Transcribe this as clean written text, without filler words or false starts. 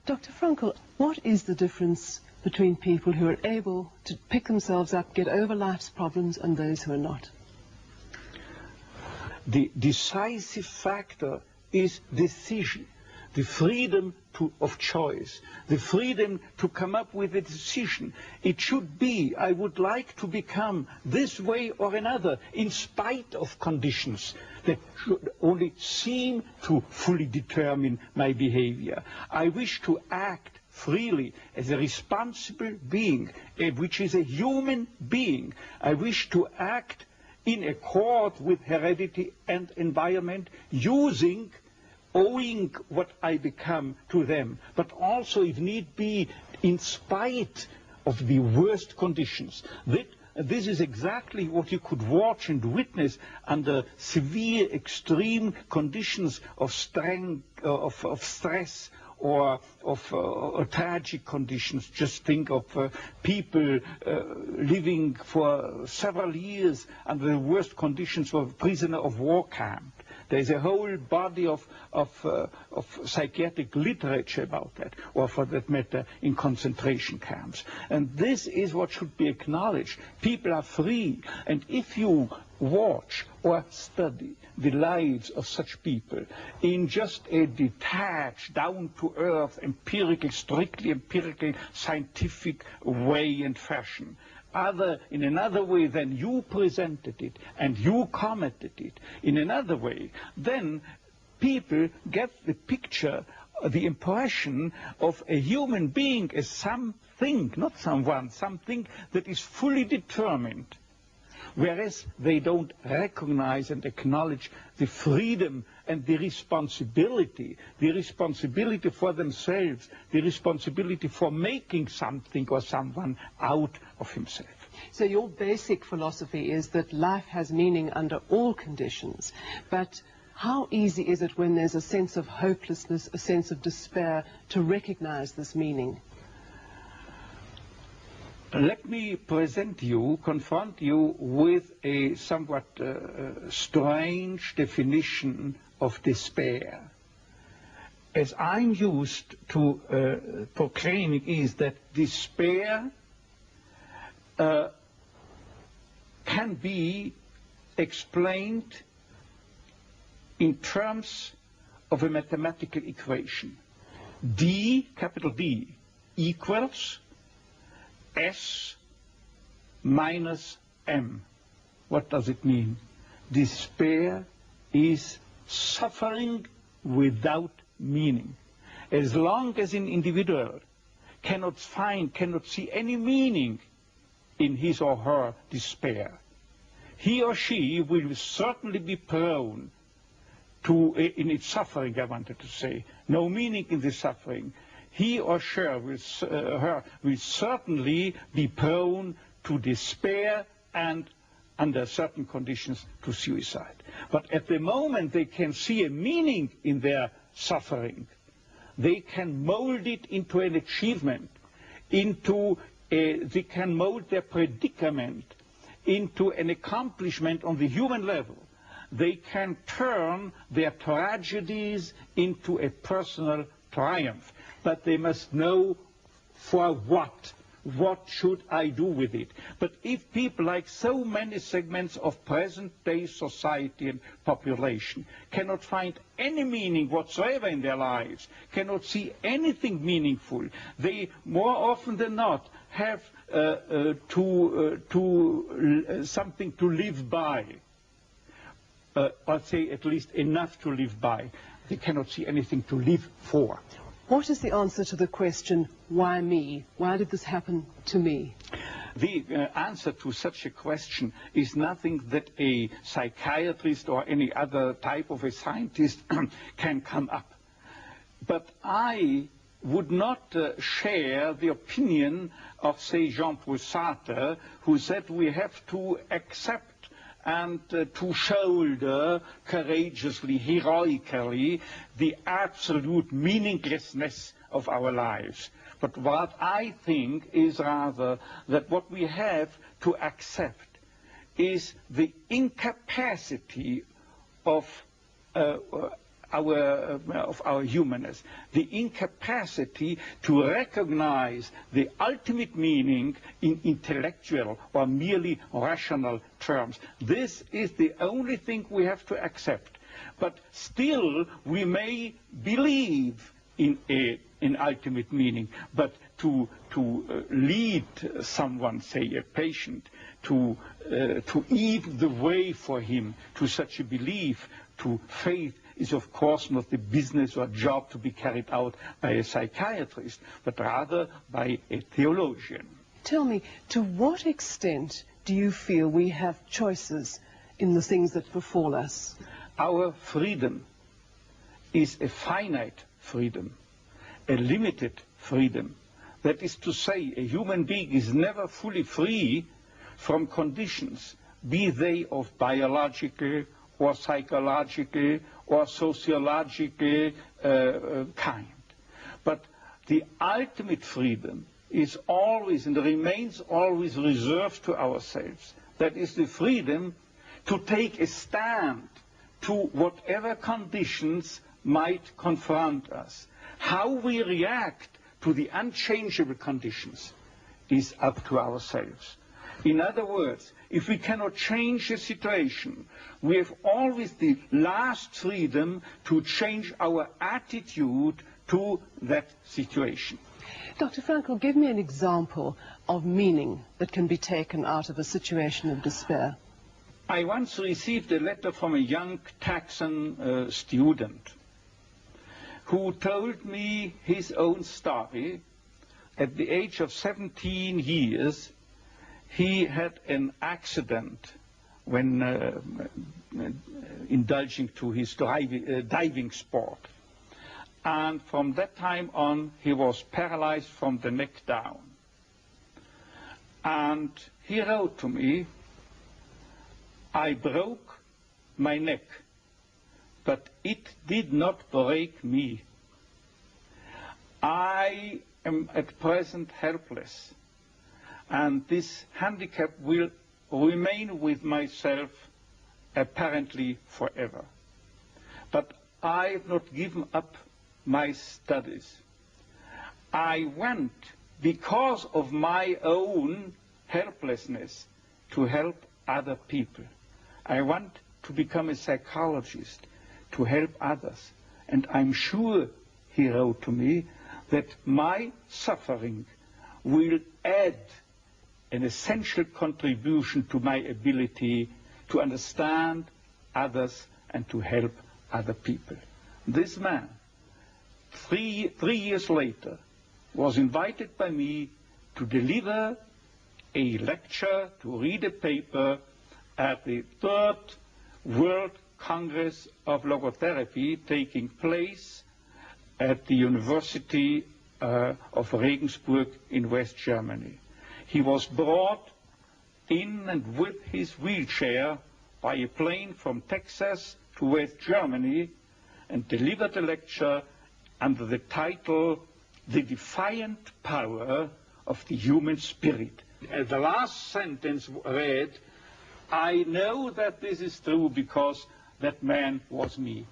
Dr. Frankl, what is the difference between people who are able to pick themselves up, get over life's problems, and those who are not? The decisive factor is decision, the freedom of choice, the freedom to come up with a decision. It should be, I would like to become this way or another, in spite of conditions that should only seem to fully determine my behavior. I wish to act freely as a responsible being, which is a human being. I wish to act in accord with heredity and environment, owing what I become to them, but also, if need be, in spite of the worst conditions. This is exactly what you could watch and witness under severe, extreme conditions of stress or of tragic conditions. Just think of people living for several years under the worst conditions of a prisoner of war camp. There's a whole body of psychiatric literature about that, or for that matter, in concentration camps. And this is what should be acknowledged. People are free, and if you watch or study the lives of such people in just a detached, down-to-earth, empirical, strictly empirical, scientific way and fashion, in another way than you presented it and you commented it, in another way, then people get the picture, the impression of a human being as something, not someone, something that is fully determined. Whereas they don't recognize and acknowledge the freedom and the responsibility for themselves, the responsibility for making something or someone out of himself. So your basic philosophy is that life has meaning under all conditions, but how easy is it when there's a sense of hopelessness, a sense of despair, to recognize this meaning? Let me confront you with a somewhat strange definition of despair. As I'm used to proclaiming is that despair can be explained in terms of a mathematical equation. D, capital D, equals S minus M. What does it mean? Despair is suffering without meaning. As long as an individual cannot see any meaning in his or her despair, he or she will certainly be prone to, in its suffering, I wanted to say, no meaning in the suffering, he or she will certainly be prone to despair and, under certain conditions, to suicide. But at the moment they can see a meaning in their suffering, they can mold it into an achievement, they can mold their predicament into an accomplishment on the human level. They can turn their tragedies into a personal triumph. But they must know for what. What should I do with it? But if people, like so many segments of present-day society and population, cannot find any meaning whatsoever in their lives, cannot see anything meaningful, they more often than not have something to live by, or say at least enough to live by. They cannot see anything to live for. What is the answer to the question, why me? Why did this happen to me? The answer to such a question is nothing that a psychiatrist or any other type of a scientist can come up. But I would not share the opinion of, say, Jean-Paul Sartre, who said we have to accept and to shoulder courageously, heroically, the absolute meaninglessness of our lives. But what I think is rather that what we have to accept is the incapacity of our humanness, the incapacity to recognize the ultimate meaning in intellectual or merely rational terms. This is the only thing we have to accept. But still, we may believe in ultimate meaning, but to lead someone, say a patient, to eat the way for him to such a belief, to faith, is of course not the business or job to be carried out by a psychiatrist, but rather by a theologian. Tell me, to what extent do you feel we have choices in the things that befall us? Our freedom is a finite freedom, a limited freedom. That is to say, a human being is never fully free from conditions, be they of biological or psychological or sociological kind. But the ultimate freedom is always and remains always reserved to ourselves. That is the freedom to take a stand to whatever conditions might confront us. How we react to the unchangeable conditions is up to ourselves. In other words, if we cannot change a situation, we have always the last freedom to change our attitude to that situation. Dr. Frankl, give me an example of meaning that can be taken out of a situation of despair. I once received a letter from a young Texan student who told me his own story. At the age of 17 years, he had an accident when indulging to his diving sport. And from that time on, he was paralyzed from the neck down. And he wrote to me, "I broke my neck, but it did not break me. I am at present helpless, and this handicap will remain with myself apparently forever. But I have not given up my studies. I went, because of my own helplessness, to help other people. I want to become a psychologist, to help others. And I'm sure," he wrote to me, "that my suffering will add an essential contribution to my ability to understand others and to help other people." This man, three years later, was invited by me to deliver a lecture, to read a paper at the 3rd World Congress of Logotherapy taking place at the University of Regensburg in West Germany. He was brought in and with his wheelchair by a plane from Texas to West Germany and delivered a lecture under the title, "The Defiant Power of the Human Spirit." The last sentence read, "I know that this is true because that man was me."